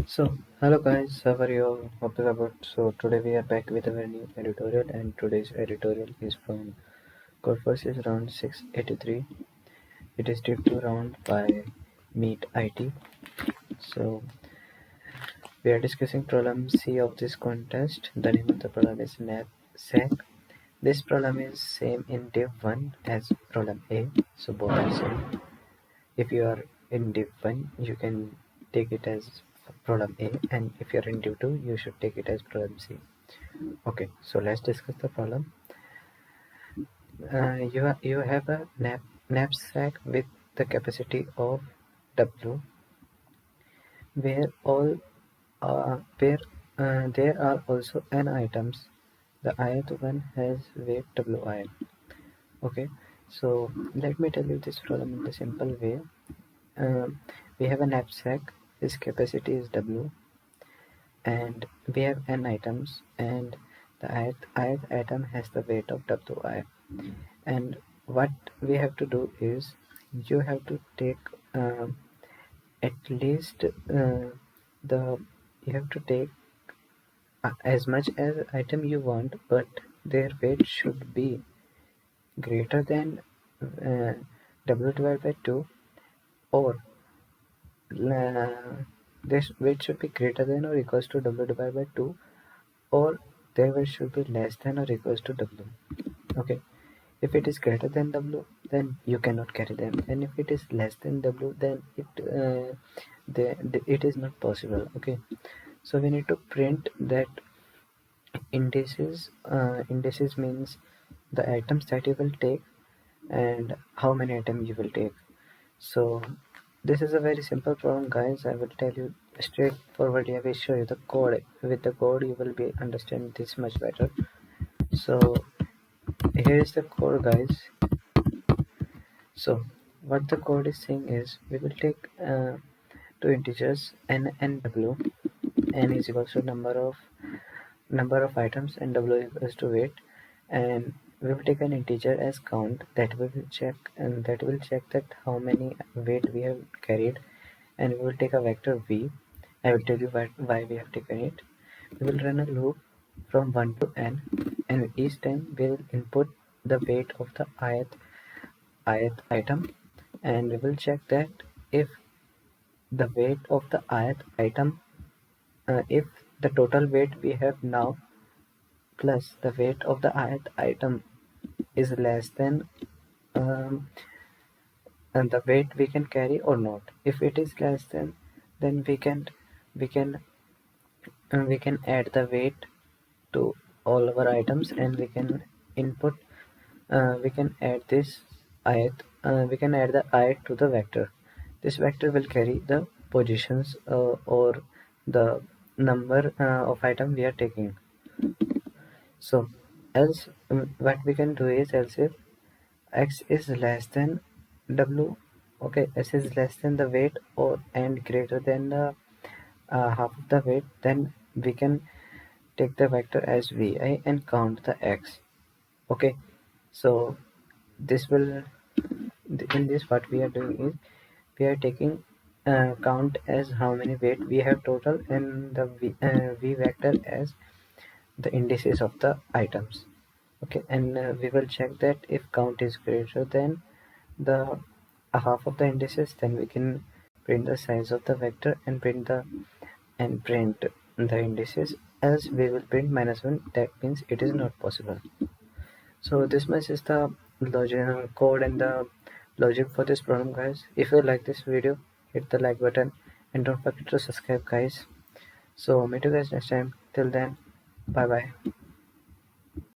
Hello guys, how are you? Hope you are good. Today we are back with our new editorial, and today's editorial is from Codeforces round 683. It is due to round by Meet IT. So, we are discussing problem C of this contest. The name of the problem is knapsack. This problem is same in div 1 as problem A, so both are same. If you are in div 1, you can take it as problem A, and if you are in div 2, you should take it as problem C. Okay, so let's discuss the problem. You have a knapsack with the capacity of W, where all where there are also n items. The ith one has weight Wi. Okay, so let me tell you this problem in the simple way. We have a knapsack. Its capacity is W, and we have n items, and the ith item has the weight of Wi. And what we have to do is you have to take at least the you have to take as much as item you want, but their weight should be greater than uh, W divided by 2, or this weight should be greater than or equals to W divided by 2, or their weight should be less than or equals to W. Okay, if it is greater than W, then you cannot carry them, and if it is less than W, then it is not possible. Okay, so we need to print that indices. Indices means the items that you will take and how many items you will take. So this is a very simple problem, guys. I will tell you straightforwardly. I will show you the code. With the code you will be understand this much better. So here is the code, guys. So what the code is saying is we will take two integers n and w. N is equals to number of items and w equals to weight, and we will take an integer as count that we will check, and that will check that how many weight we have carried, and we will take a vector v. I will tell you why we have taken it. We will run a loop from 1 to n, and each time we will input the weight of the ith item, and we will check that if the weight of the ith item, if the total weight we have now plus the weight of the ith item is less than and the weight we can carry or not. If it is less than, then we can we can add the weight to all our items, and we can input we can add this ith we can add the ith to the vector. This vector will carry the positions or the number of item we are taking. So else what we can do is, else if x is less than w, okay, s is less than the weight or and greater than the half of the weight, then we can take the vector as vi and count the x. Okay, so this will in this what we are doing is we are taking count as how many weight we have total, and the v vector as the indices of the items. Okay, and we will check that if count is greater than the half of the indices, then we can print the size of the vector and print the indices. Else we will print -1. That means it is not possible. So this much is the logic code and the logic for this problem, guys. If you like this video, hit the like button and don't forget to subscribe, guys. So meet you guys next time. Till then, bye bye.